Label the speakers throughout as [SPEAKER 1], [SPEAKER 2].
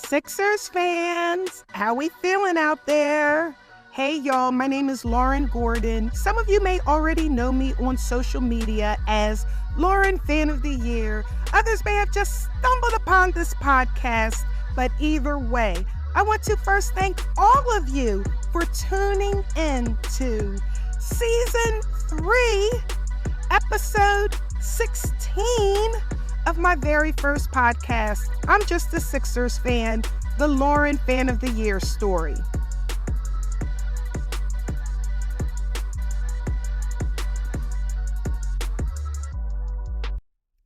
[SPEAKER 1] Sixers fans, how we feeling out there? Hey y'all, my name is Lauren Gordon. Some of you may already know me on social media as Lauren Fan of the Year. Others may have just stumbled upon this podcast, but either way, I want to first thank all of you for tuning in to Season 3, Episode 16 of my very first podcast. I'm just a Sixers fan, the Lauren Fan of the Year story.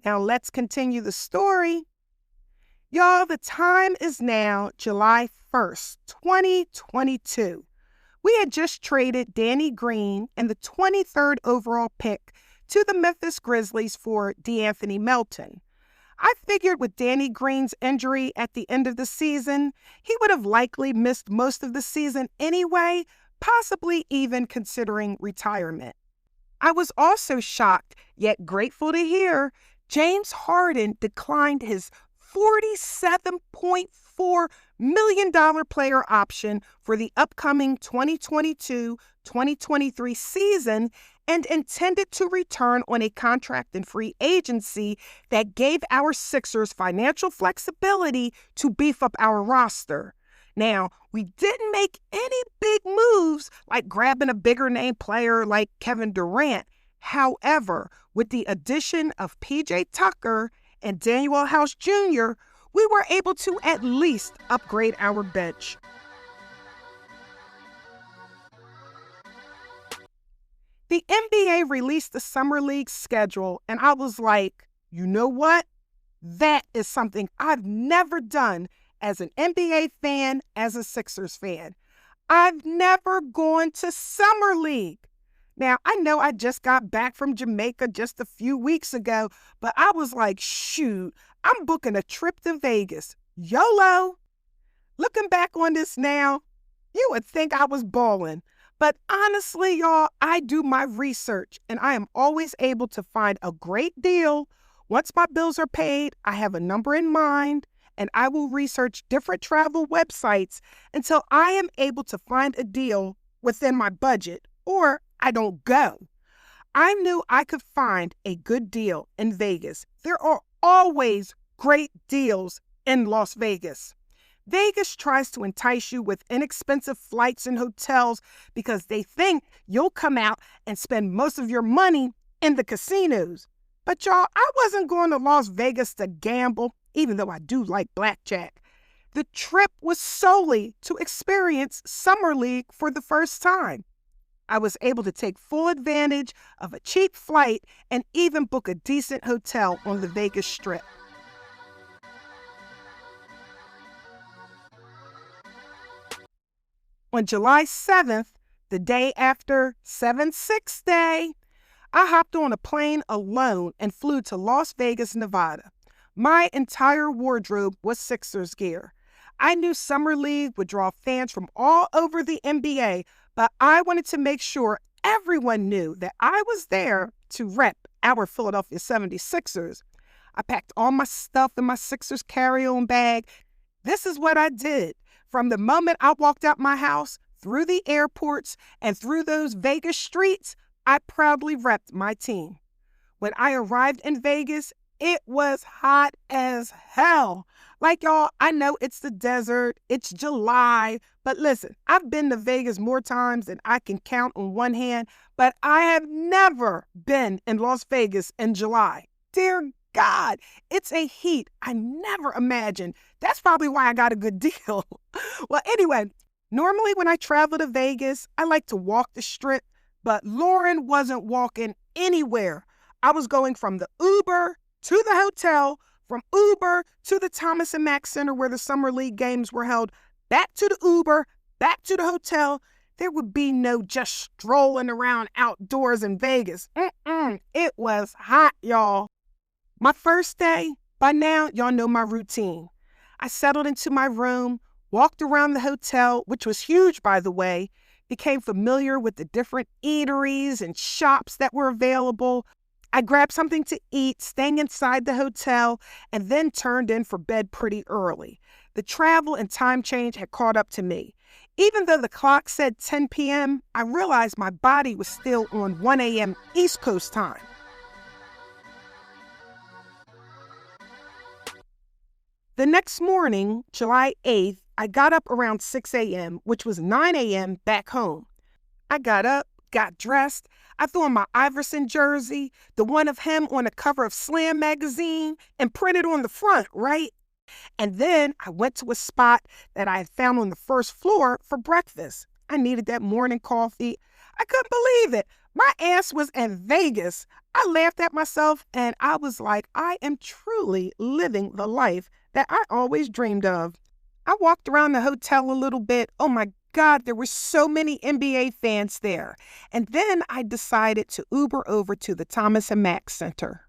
[SPEAKER 1] Now let's continue the story. Y'all, the time is now July 1st, 2022. We had just traded Danny Green and the 23rd overall pick to the Memphis Grizzlies for DeAnthony Melton. I figured with Danny Green's injury at the end of the season, he would have likely missed most of the season anyway, possibly even considering retirement. I was also shocked, yet grateful to hear, James Harden declined his $47.4 million player option for the upcoming 2022-2023 season and intended to return on a contract in free agency that gave our Sixers financial flexibility to beef up our roster. Now, we didn't make any big moves like grabbing a bigger name player like Kevin Durant. However, with the addition of PJ Tucker and Daniel House Jr., we were able to at least upgrade our bench. The NBA released the Summer League schedule, and I was like, you know what? That is something I've never done as an NBA fan, as a Sixers fan. I've never gone to Summer League. Now, I know I just got back from Jamaica just a few weeks ago, but I was like, shoot, I'm booking a trip to Vegas. YOLO! Looking back on this now, you would think I was balling. But honestly, y'all, I do my research, and I am always able to find a great deal. Once my bills are paid, I have a number in mind, and I will research different travel websites until I am able to find a deal within my budget, or I don't go. I knew I could find a good deal in Vegas. There are always great deals in Las Vegas. Vegas tries to entice you with inexpensive flights and hotels because they think you'll come out and spend most of your money in the casinos. But y'all, I wasn't going to Las Vegas to gamble, even though I do like blackjack. The trip was solely to experience Summer League for the first time. I was able to take full advantage of a cheap flight and even book a decent hotel on the Vegas Strip. On July 7th, the day after 7-6 Day, I hopped on a plane alone and flew to Las Vegas, Nevada. My entire wardrobe was Sixers gear. I knew Summer League would draw fans from all over the NBA, but I wanted to make sure everyone knew that I was there to rep our Philadelphia 76ers. I packed all my stuff in my Sixers carry-on bag. This is what I did. From the moment I walked out my house, through the airports, and through those Vegas streets, I proudly repped my team. When I arrived in Vegas, it was hot as hell. Like y'all, I know it's the desert, it's July, but listen, I've been to Vegas more times than I can count on one hand, but I have never been in Las Vegas in July. Dear God, it's a heat I never imagined. That's probably why I got a good deal. Well, anyway, normally when I travel to Vegas, I like to walk the strip, but Lauren wasn't walking anywhere. I was going from the Uber to the hotel, from Uber to the Thomas and Mack Center where the Summer League games were held, back to the Uber, back to the hotel. There would be no just strolling around outdoors in Vegas. It was hot, y'all. My first day, by now, y'all know my routine. I settled into my room, walked around the hotel, which was huge, by the way, became familiar with the different eateries and shops that were available. I grabbed something to eat, staying inside the hotel, and then turned in for bed pretty early. The travel and time change had caught up to me. Even though the clock said 10 p.m., I realized my body was still on 1 a.m. East Coast time. The next morning, July 8th, I got up around 6 a.m., which was 9 a.m. back home. I got up, got dressed. I threw on my Iverson jersey, the one of him on the cover of Slam magazine, and printed on the front, right? And then I went to a spot that I had found on the first floor for breakfast. I needed that morning coffee. I couldn't believe it. My ass was in Vegas. I laughed at myself and I was like, I am truly living the life that I always dreamed of. I walked around the hotel a little bit. Oh my God, there were so many NBA fans there. And then I decided to Uber over to the Thomas and Mack Center.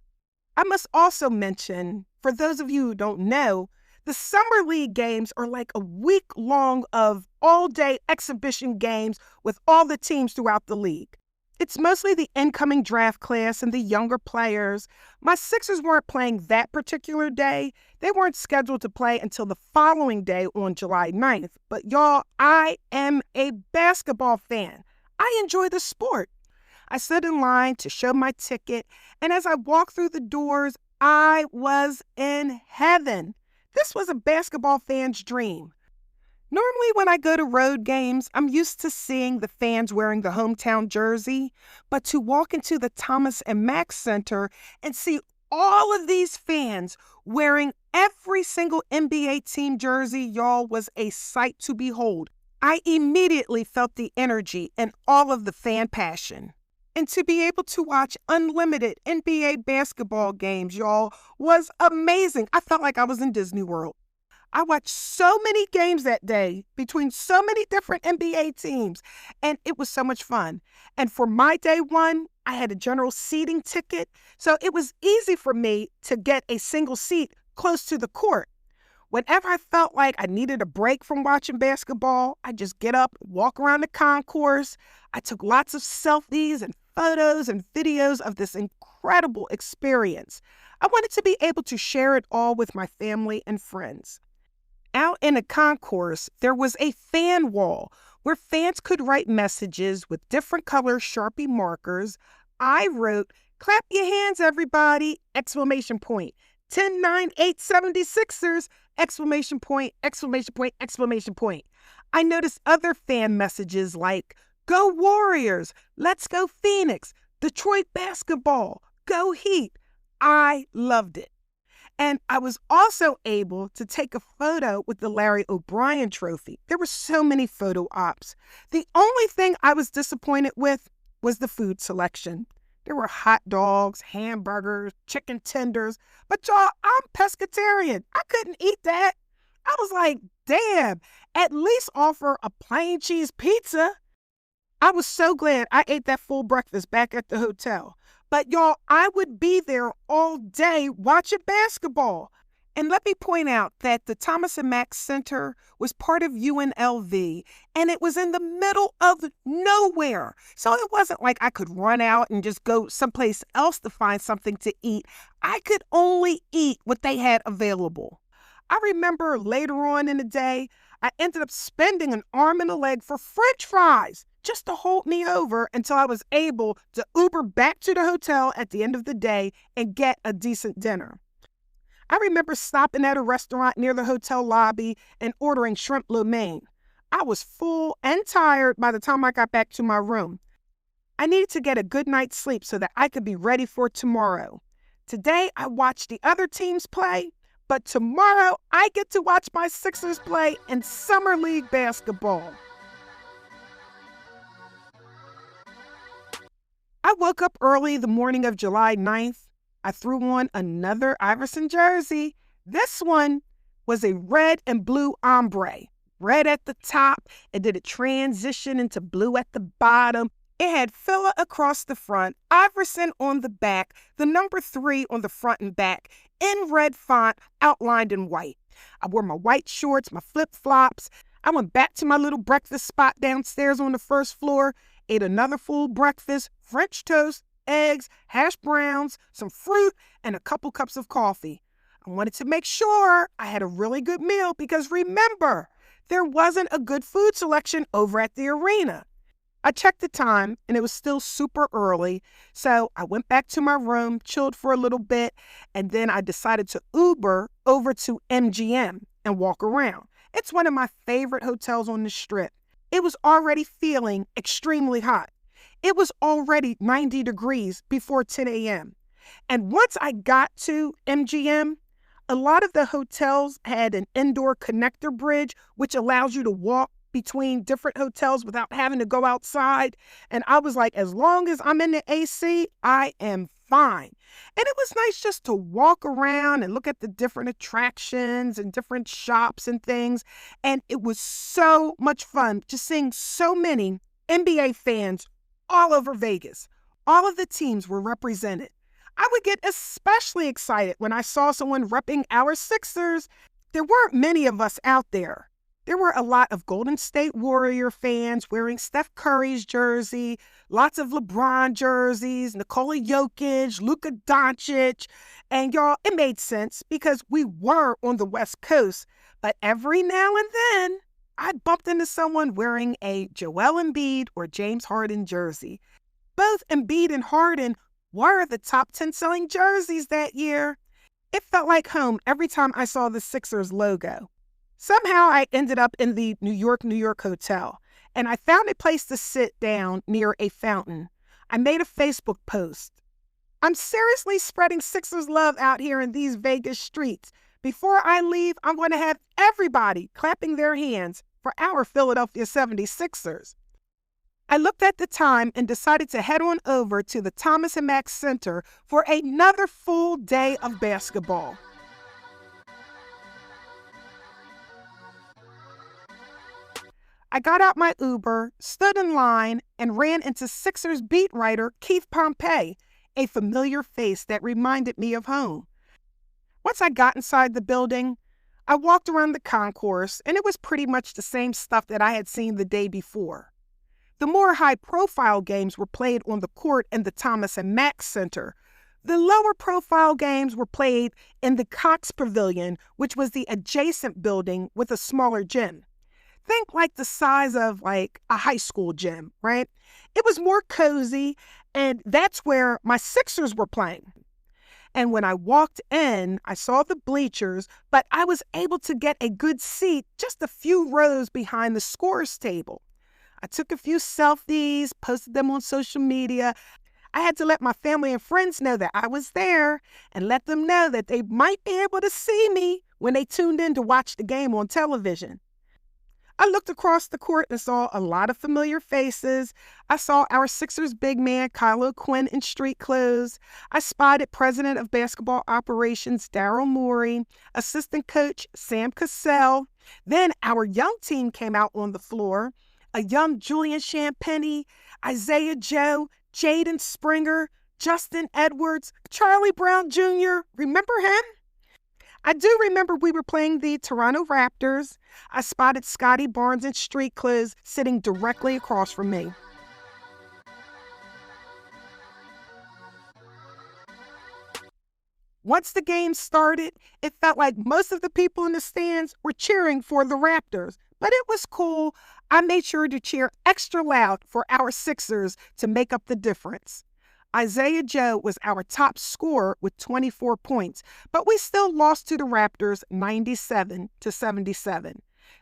[SPEAKER 1] I must also mention, for those of you who don't know, the Summer League games are like a week long of all-day exhibition games with all the teams throughout the league. It's mostly the incoming draft class and the younger players. My Sixers weren't playing that particular day. They weren't scheduled to play until the following day on July 9th. But y'all, I am a basketball fan. I enjoy the sport. I stood in line to show my ticket, and as I walked through the doors, I was in heaven. This was a basketball fan's dream. Normally when I go to road games, I'm used to seeing the fans wearing the hometown jersey, but to walk into the Thomas and Mack Center and see all of these fans wearing every single NBA team jersey, y'all, was a sight to behold. I immediately felt the energy and all of the fan passion. And to be able to watch unlimited NBA basketball games, y'all, was amazing. I felt like I was in Disney World. I watched so many games that day between so many different NBA teams, and it was so much fun. And for my day one, I had a general seating ticket, so it was easy for me to get a single seat close to the court. Whenever I felt like I needed a break from watching basketball, I just get up, walk around the concourse. I took lots of selfies and photos and videos of this incredible experience. I wanted to be able to share it all with my family and friends. Out in a concourse, there was a fan wall where fans could write messages with different color Sharpie markers. I wrote, "Clap your hands, everybody!" Exclamation point. 10-9-8-76ers! Exclamation point, exclamation point, exclamation point. I noticed other fan messages like, "Go Warriors! Let's go Phoenix! Detroit basketball! Go Heat!" I loved it. And I was also able to take a photo with the Larry O'Brien trophy. There were so many photo ops. The only thing I was disappointed with was the food selection. There were hot dogs, hamburgers, chicken tenders. But y'all, I'm pescatarian. I couldn't eat that. I was like, damn, at least offer a plain cheese pizza. I was so glad I ate that full breakfast back at the hotel. But y'all, I would be there all day watching basketball. And let me point out that the Thomas and Mack Center was part of UNLV, and it was in the middle of nowhere. So it wasn't like I could run out and just go someplace else to find something to eat. I could only eat what they had available. I remember later on in the day, I ended up spending an arm and a leg for French fries just to hold me over until I was able to Uber back to the hotel at the end of the day and get a decent dinner. I remember stopping at a restaurant near the hotel lobby and ordering shrimp lo mein. I was full and tired by the time I got back to my room. I needed to get a good night's sleep so that I could be ready for tomorrow. Today, I watched the other teams play, but tomorrow I get to watch my Sixers play in Summer League basketball. I woke up early the morning of July 9th. I threw on another Iverson jersey. This one was a red and blue ombre. Red at the top, and did it transition into blue at the bottom. It had Fila across the front, Iverson on the back, the number 3 on the front and back, in red font, outlined in white. I wore my white shorts, my flip-flops. I went back to my little breakfast spot downstairs on the first floor, ate another full breakfast, French toast, eggs, hash browns, some fruit, and a couple cups of coffee. I wanted to make sure I had a really good meal because remember, there wasn't a good food selection over at the arena. I checked the time and it was still super early, so I went back to my room, chilled for a little bit, and then I decided to Uber over to MGM and walk around. It's one of my favorite hotels on the Strip. It was already feeling extremely hot. It was already 90 degrees before 10 a.m. And once I got to MGM, a lot of the hotels had an indoor connector bridge, which allows you to walk between different hotels without having to go outside. And I was like, as long as I'm in the AC, I am fine. And it was nice just to walk around and look at the different attractions and different shops and things. And it was so much fun just seeing so many NBA fans all over Vegas. All of the teams were represented. I would get especially excited when I saw someone repping our Sixers. There weren't many of us out there. There were a lot of Golden State Warrior fans wearing Steph Curry's jersey, lots of LeBron jerseys, Nikola Jokic, Luka Doncic. And y'all, it made sense because we were on the West Coast. But every now and then, I bumped into someone wearing a Joel Embiid or James Harden jersey. Both Embiid and Harden were the top 10 selling jerseys that year. It felt like home every time I saw the Sixers logo. Somehow I ended up in the New York hotel, and I found a place to sit down near a fountain. I made a Facebook post. I'm seriously spreading Sixers love out here in these Vegas streets. Before I leave, I'm going to have everybody clapping their hands for our Philadelphia 76ers. I looked at the time and decided to head on over to the Thomas & Mack Center for another full day of basketball. I got out my Uber, stood in line, and ran into Sixers beat writer Keith Pompey, a familiar face that reminded me of home. Once I got inside the building, I walked around the concourse, and it was pretty much the same stuff that I had seen the day before. The more high-profile games were played on the court in the Thomas & Mack Center. The lower-profile games were played in the Cox Pavilion, which was the adjacent building with a smaller gym. Think like the size of like a high school gym, right? It was more cozy, and that's where my Sixers were playing. And when I walked in, I saw the bleachers, but I was able to get a good seat just a few rows behind the scorer's table. I took a few selfies, posted them on social media. I had to let my family and friends know that I was there and let them know that they might be able to see me when they tuned in to watch the game on television. I looked across the court and saw a lot of familiar faces. I saw our Sixers big man, Kyle O'Quinn, in street clothes. I spotted President of Basketball Operations, Daryl Morey, Assistant Coach, Sam Cassell. Then our young team came out on the floor. A young Julian Champagnie, Isaiah Joe, Jaden Springer, Justin Edwards, Charlie Brown Jr. Remember him? I do remember we were playing the Toronto Raptors. I spotted Scotty Barnes in street clothes sitting directly across from me. Once the game started, it felt like most of the people in the stands were cheering for the Raptors, but it was cool. I made sure to cheer extra loud for our Sixers to make up the difference. Isaiah Joe was our top scorer with 24 points, but we still lost to the Raptors 97-77.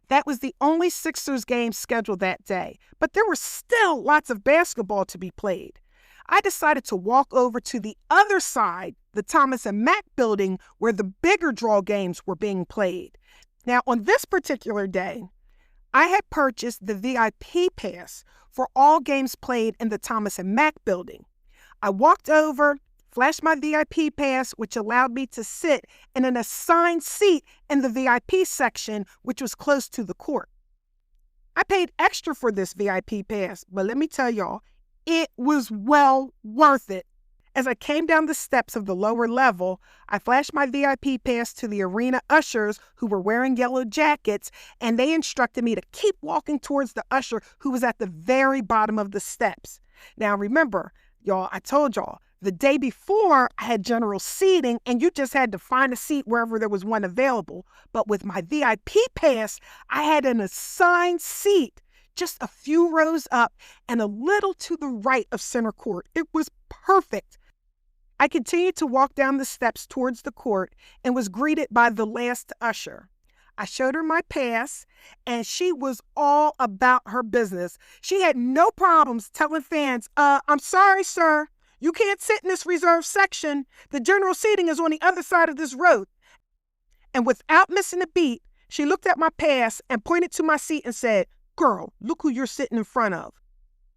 [SPEAKER 1] That was the only Sixers game scheduled that day, but there were still lots of basketball to be played. I decided to walk over to the other side, the Thomas & Mack building, where the bigger draw games were being played. Now, on this particular day, I had purchased the VIP pass for all games played in the Thomas & Mack building. I walked over, flashed my VIP pass, which allowed me to sit in an assigned seat in the VIP section, which was close to the court. I paid extra for this VIP pass, but let me tell y'all, it was well worth it. As I came down the steps of the lower level, I flashed my VIP pass to the arena ushers who were wearing yellow jackets, and they instructed me to keep walking towards the usher who was at the very bottom of the steps. Now remember, y'all, I told y'all, The day before, I had general seating, and you just had to find a seat wherever there was one available. But with my VIP pass, I had an assigned seat just a few rows up and a little to the right of center court. It was perfect. I continued to walk down the steps towards the court and was greeted by the last usher. I showed her my pass, and she was all about her business. She had no problems telling fans, I'm sorry, sir. You can't sit in this reserved section. The general seating is on the other side of this road. And without missing a beat, she looked at my pass and pointed to my seat and said, girl, look who you're sitting in front of.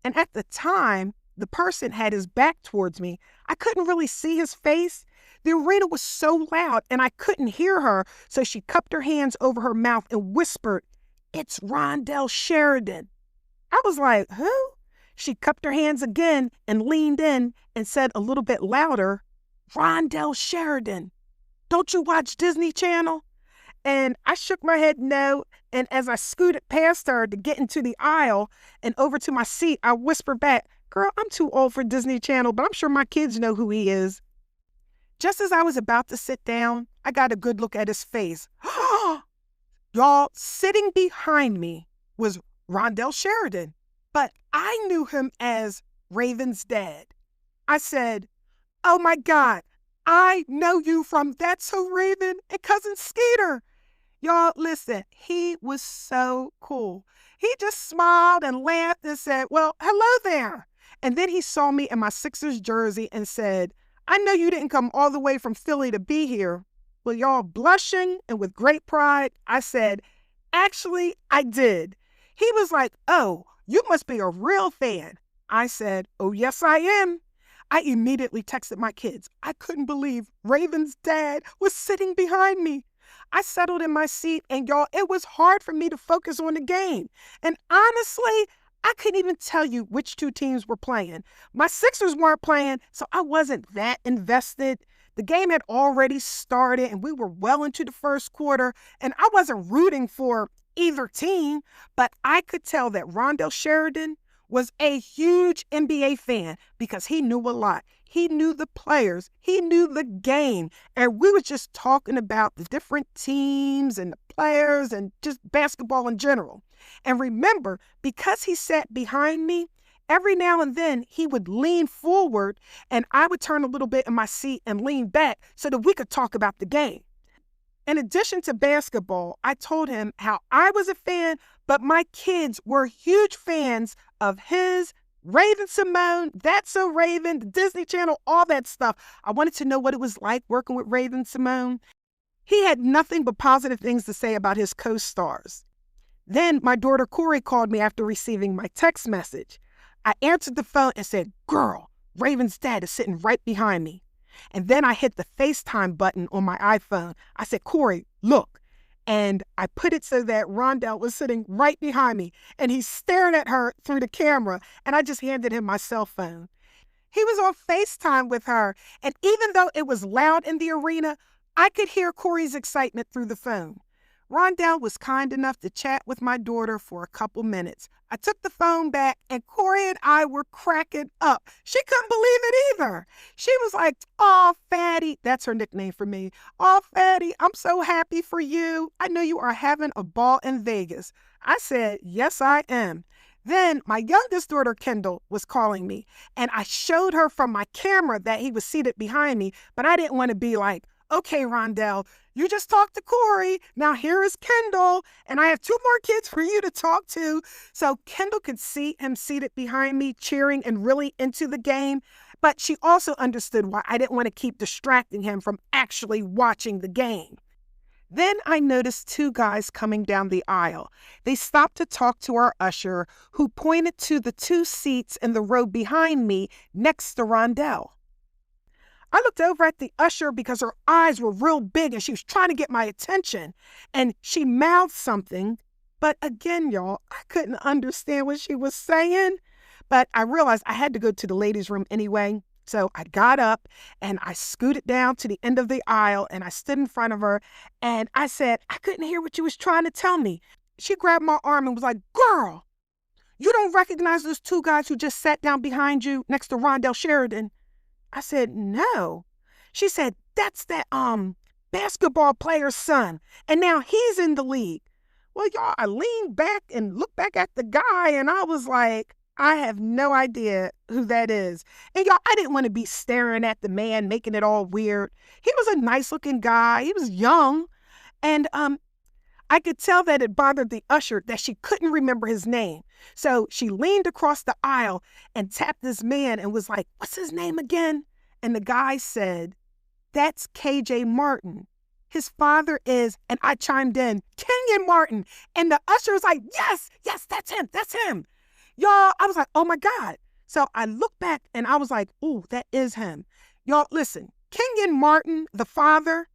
[SPEAKER 1] And at the time, the person had his back towards me. I couldn't really see his face. The arena was so loud and I couldn't hear her, so she cupped her hands over her mouth and whispered, it's Rondell Sheridan. I was like, who? She cupped her hands again and leaned in and said a little bit louder, Rondell Sheridan. Don't you watch Disney Channel? And I shook my head no, and as I scooted past her to get into the aisle and over to my seat, I whispered back, girl, I'm too old for Disney Channel, but I'm sure my kids know who he is. Just as I was about to sit down, I got a good look at his face. Y'all, sitting behind me was Rondell Sheridan, but I knew him as Raven's dad. I said, oh my God, I know you from That's So Raven and Cousin Skeeter. Y'all, listen, he was so cool. He just smiled and laughed and said, well, hello there. And then he saw me in my Sixers jersey and said, I know you didn't come all the way from Philly to be here. Well, y'all, blushing and with great pride, I said, actually, I did. He was like, oh, you must be a real fan. I said, oh, yes, I am. I immediately texted my kids. I couldn't believe Raven's dad was sitting behind me. I settled in my seat, and y'all, it was hard for me to focus on the game. And honestly, I couldn't even tell you which two teams were playing. My Sixers weren't playing, so I wasn't that invested. The game had already started, and we were well into the first quarter, and I wasn't rooting for either team, but I could tell that Rondell Sheridan was a huge NBA fan because he knew a lot. He knew the players. He knew the game. And we were just talking about the different teams and the players and just basketball in general. And remember, because he sat behind me, every now and then he would lean forward and I would turn a little bit in my seat and lean back so that we could talk about the game. In addition to basketball, I told him how I was a fan, but my kids were huge fans of his, Raven Simone, That's So Raven, the Disney Channel, all that stuff. I wanted to know what it was like working with Raven Simone. He had nothing but positive things to say about his co-stars. Then my daughter Corey called me after receiving my text message. I answered the phone and said, girl, Raven's dad is sitting right behind me. And then I hit the FaceTime button on my iPhone. I said, Corey, look. And I put it so that Rondell was sitting right behind me and he's staring at her through the camera. And I just handed him my cell phone. He was on FaceTime with her. And even though it was loud in the arena, I could hear Corey's excitement through the phone. Rondell was kind enough to chat with my daughter for a couple minutes. I took the phone back and Corey and I were cracking up. She couldn't believe it either. She was like, oh, Fatty, that's her nickname for me. Oh, Fatty, I'm so happy for you. I know you are having a ball in Vegas. I said, yes, I am. Then my youngest daughter, Kendall, was calling me and I showed her from my camera that he was seated behind me, but I didn't want to be like, okay, Rondell, you just talked to Corey. Now here is Kendall, and I have two more kids for you to talk to. So Kendall could see him seated behind me, cheering and really into the game. But she also understood why I didn't want to keep distracting him from actually watching the game. Then I noticed two guys coming down the aisle. They stopped to talk to our usher, who pointed to the two seats in the row behind me next to Rondell. I looked over at the usher because her eyes were real big and she was trying to get my attention. And she mouthed something. But again, y'all, I couldn't understand what she was saying. But I realized I had to go to the ladies' room anyway. So I got up and I scooted down to the end of the aisle and I stood in front of her. And I said, I couldn't hear what you was trying to tell me. She grabbed my arm and was like, girl, you don't recognize those two guys who just sat down behind you next to Rondell Sheridan? I said, no. She said, that's that basketball player's son. And now he's in the league. Well, y'all, I leaned back and looked back at the guy and I was like, I have no idea who that is. And y'all, I didn't want to be staring at the man, making it all weird. He was a nice looking guy. He was young. And I could tell that it bothered the usher that she couldn't remember his name. So she leaned across the aisle and tapped this man and was like, what's his name again? And the guy said, that's KJ Martin. His father is, and I chimed in, Kenyon Martin. And the usher was like, yes, that's him. Y'all, I was like, oh my God. So I looked back and I was like, ooh, that is him. Y'all, listen, Kenyon Martin, the father,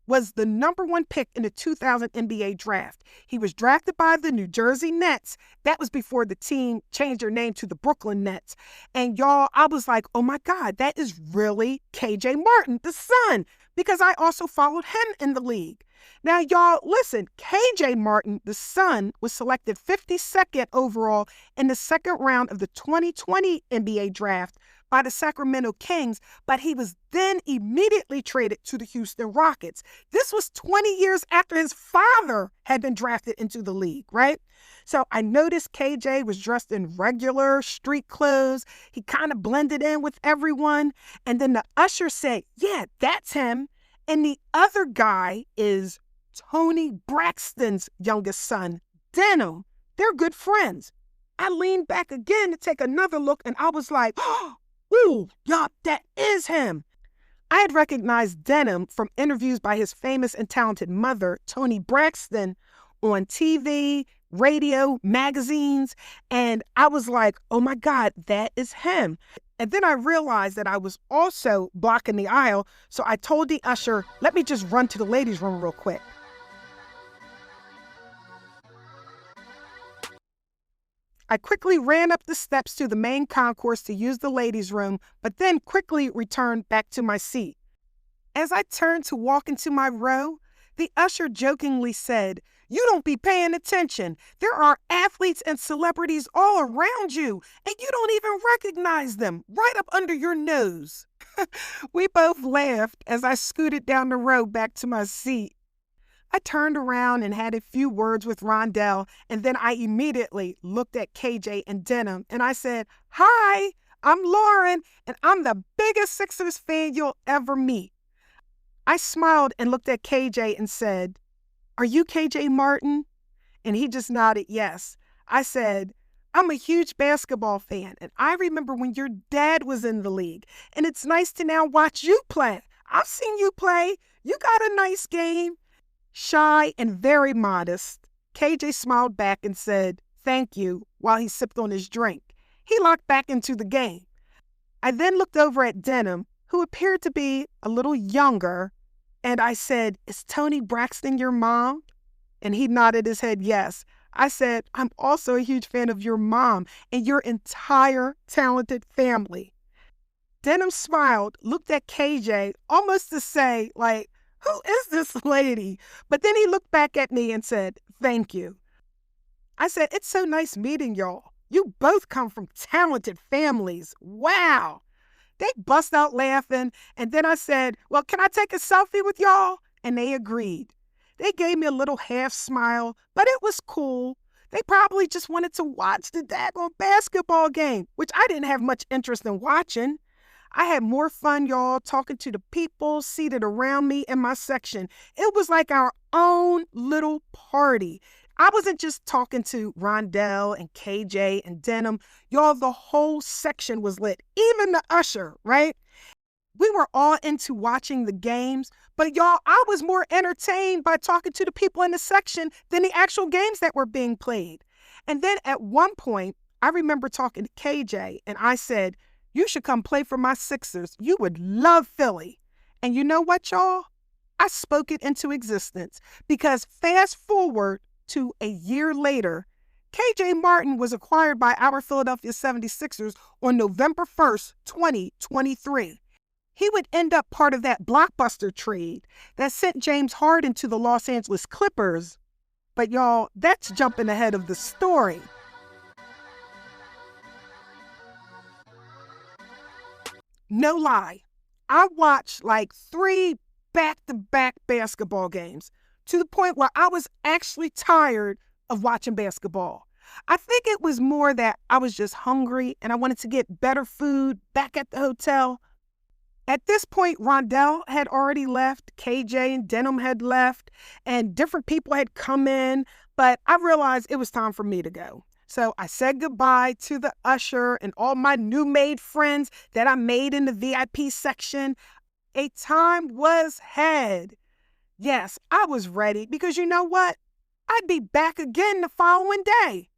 [SPEAKER 1] was the #1 pick in the 2000 NBA draft. He was drafted by the New Jersey Nets. That was before the team changed their name to the Brooklyn Nets. And y'all, I was like, oh my God, that is really KJ Martin, the son, because I also followed him in the league. Now, y'all, listen, KJ Martin, the son, was selected 52nd overall in the second round of the 2020 NBA draft by the Sacramento Kings, but he was then immediately traded to the Houston Rockets. This was 20 years after his father had been drafted into the league, right? So I noticed KJ was dressed in regular street clothes. He kind of blended in with everyone. And then the usher said, yeah, that's him. And the other guy is Tony Braxton's youngest son, Denham. They're good friends. I leaned back again to take another look, and I was like, oh, ooh, y'all, that is him. I had recognized Denham from interviews by his famous and talented mother, Toni Braxton, on TV, radio, magazines, and I was like, oh my God, that is him. And then I realized that I was also blocking the aisle, so I told the usher, let me just run to the ladies' room real quick. I quickly ran up the steps to the main concourse to use the ladies' room, but then quickly returned back to my seat. As I turned to walk into my row, the usher jokingly said, you don't be paying attention. There are athletes and celebrities all around you, and you don't even recognize them, right up under your nose. We both laughed as I scooted down the row back to my seat. I turned around and had a few words with Rondell, and then I immediately looked at KJ and Denham, and I said, hi, I'm Lauren, and I'm the biggest Sixers fan you'll ever meet. I smiled and looked at KJ and said, are you KJ Martin? And he just nodded yes. I said, I'm a huge basketball fan, and I remember when your dad was in the league, and it's nice to now watch you play. I've seen you play. You got a nice game. Shy and very modest, KJ smiled back and said, thank you, while he sipped on his drink. He locked back into the game. I then looked over at Denham, who appeared to be a little younger, and I said, is Toni Braxton your mom? And he nodded his head yes. I said, I'm also a huge fan of your mom and your entire talented family. Denham smiled, looked at KJ, almost to say, like, who is this lady? But then he looked back at me and said, thank you. I said, it's so nice meeting y'all. You both come from talented families. Wow. They bust out laughing. And then I said, well, can I take a selfie with y'all? And they agreed. They gave me a little half smile, but it was cool. They probably just wanted to watch the daggone basketball game, which I didn't have much interest in watching. I had more fun, y'all, talking to the people seated around me in my section. It was like our own little party. I wasn't just talking to Rondell and KJ and Denham. Y'all, the whole section was lit, even the usher, right? We were all into watching the games, but y'all, I was more entertained by talking to the people in the section than the actual games that were being played. And then at one point, I remember talking to KJ, and I said, you should come play for my Sixers. You would love Philly. And you know what, y'all? I spoke it into existence because fast forward to a year later, KJ Martin was acquired by our Philadelphia 76ers on November 1st, 2023. He would end up part of that blockbuster trade that sent James Harden to the Los Angeles Clippers. But y'all, that's jumping ahead of the story. No lie. I watched like 3 back-to-back basketball games to the point where I was actually tired of watching basketball. I think it was more that I was just hungry and I wanted to get better food back at the hotel. At this point, Rondell had already left, KJ and Denham had left, and different people had come in, but I realized it was time for me to go. So I said goodbye to the usher and all my new made friends that I made in the VIP section. A time was had. Yes, I was ready because you know what? I'd be back again the following day.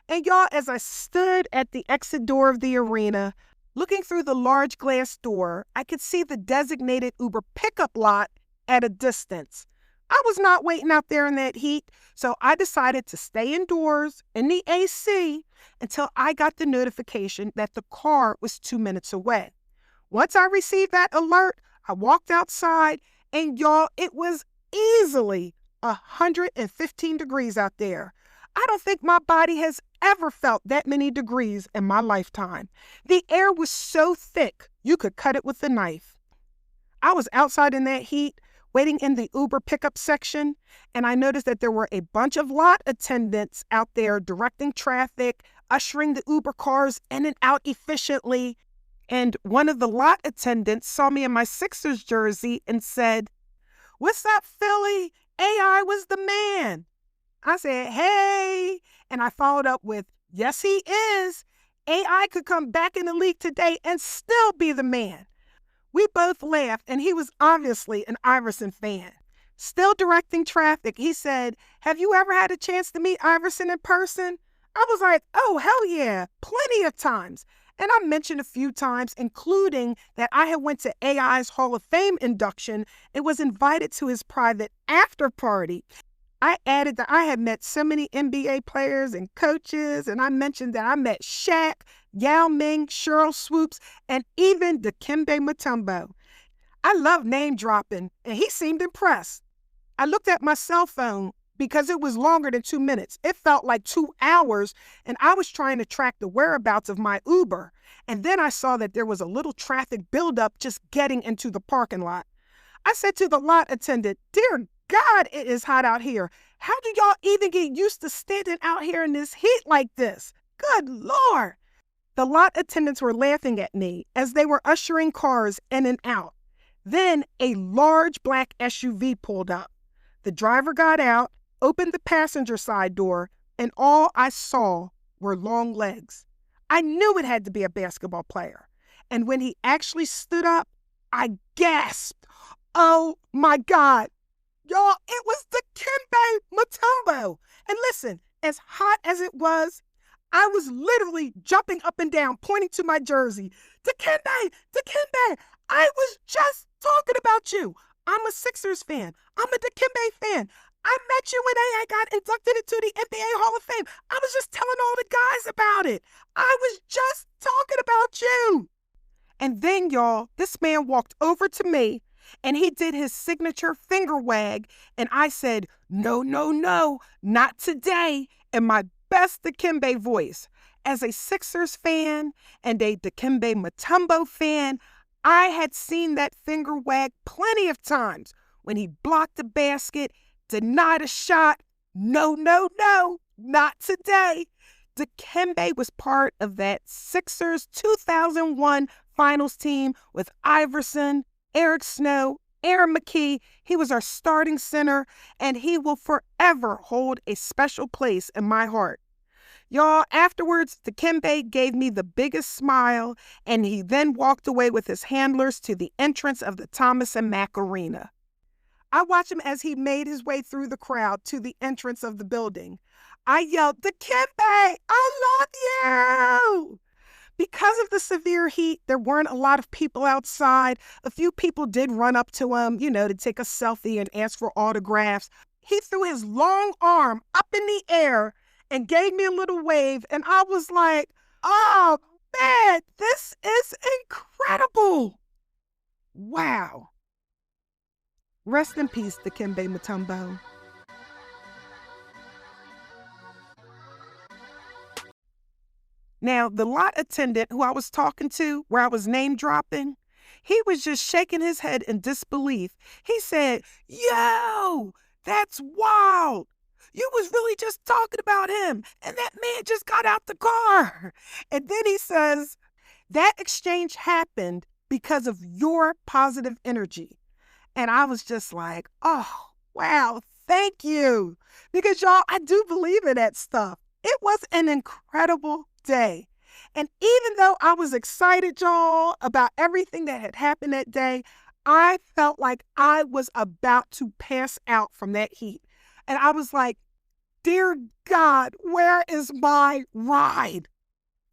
[SPEAKER 1] And y'all, as I stood at the exit door of the arena, looking through the large glass door, I could see the designated Uber pickup lot at a distance. I was not waiting out there in that heat, so I decided to stay indoors in the AC until I got the notification that the car was 2 minutes away. Once I received that alert, I walked outside, and y'all, it was easily 115 degrees out there. I don't think my body has ever felt that many degrees in my lifetime. The air was so thick, you could cut it with a knife. I was outside in that heat, waiting in the Uber pickup section, and I noticed that there were a bunch of lot attendants out there directing traffic, ushering the Uber cars in and out efficiently. And one of the lot attendants saw me in my Sixers jersey and said, "What's up, Philly? AI was the man." I said, "Hey," and I followed up with, "Yes, he is. AI could come back in the league today and still be the man." We both laughed, and he was obviously an Iverson fan. Still directing traffic, he said, "Have you ever had a chance to meet Iverson in person?" I was like, "Oh, hell yeah, plenty of times." And I mentioned a few times, including that I had went to AI's Hall of Fame induction and was invited to his private after party. I added that I had met so many NBA players and coaches, and I mentioned that I met Shaq, Yao Ming, Cheryl Swoops, and even Dikembe Mutombo. I love name dropping, and he seemed impressed. I looked at my cell phone because it was longer than 2 minutes. It felt like 2 hours, and I was trying to track the whereabouts of my Uber. And then I saw that there was a little traffic buildup just getting into the parking lot. I said to the lot attendant, "Dear God, it is hot out here. How do y'all even get used to standing out here in this heat like this? Good Lord." The lot attendants were laughing at me as they were ushering cars in and out. Then a large black SUV pulled up. The driver got out, opened the passenger side door, and all I saw were long legs. I knew it had to be a basketball player. And when he actually stood up, I gasped. Oh my God. Y'all, it was Dikembe Mutombo. And listen, as hot as it was, I was literally jumping up and down, pointing to my jersey. Dikembe, I was just talking about you. I'm a Sixers fan. I'm a Dikembe fan. I met you when I got inducted into the NBA Hall of Fame. I was just telling all the guys about it. I was just talking about you. And then, y'all, this man walked over to me and he did his signature finger wag. And I said, "No, no, no, not today," in my best Dikembe voice. As a Sixers fan and a Dikembe Mutombo fan, I had seen that finger wag plenty of times when he blocked a basket, denied a shot. No, no, no, not today. Dikembe was part of that Sixers 2001 finals team with Iverson, Eric Snow, Aaron McKee. He was our starting center, and he will forever hold a special place in my heart. Y'all, afterwards, Dikembe gave me the biggest smile, and he then walked away with his handlers to the entrance of the Thomas and Mack Arena. I watched him as he made his way through the crowd to the entrance of the building. I yelled, "Dikembe, I love you!" Because of the severe heat, there weren't a lot of people outside. A few people did run up to him, to take a selfie and ask for autographs. He threw his long arm up in the air and gave me a little wave, and I was like, "Oh, man, this is incredible." Wow. Rest in peace, Dikembe Mutombo. Now, the lot attendant who I was talking to, where I was name dropping, He was just shaking his head in disbelief. He said, "Yo, that's wild. You was really just talking about him, and that man just got out the car." And then he says, "That exchange happened because of your positive energy." And I was just like, oh, wow, thank you. Because y'all, I do believe in that stuff. It was an incredible day. And even though I was excited, y'all, about everything that had happened that day, I felt like I was about to pass out from that heat. And I was like, dear God, where is my ride?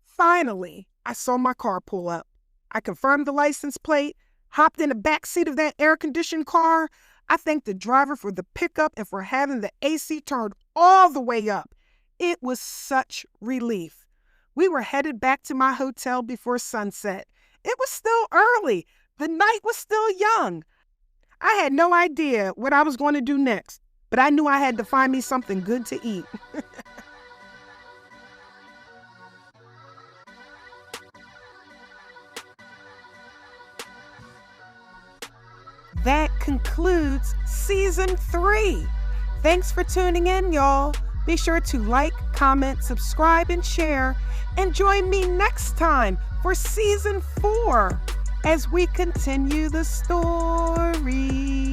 [SPEAKER 1] Finally, I saw my car pull up. I confirmed the license plate, hopped in the back seat of that air-conditioned car. I thanked the driver for the pickup and for having the AC turned all the way up. It was such relief. We were headed back to my hotel before sunset. It was still early. The night was still young. I had no idea what I was going to do next, but I knew I had to find me something good to eat. That concludes season 3. Thanks for tuning in, y'all. Be sure to like, comment, subscribe, and share. And join me next time for season 4 as we continue the story.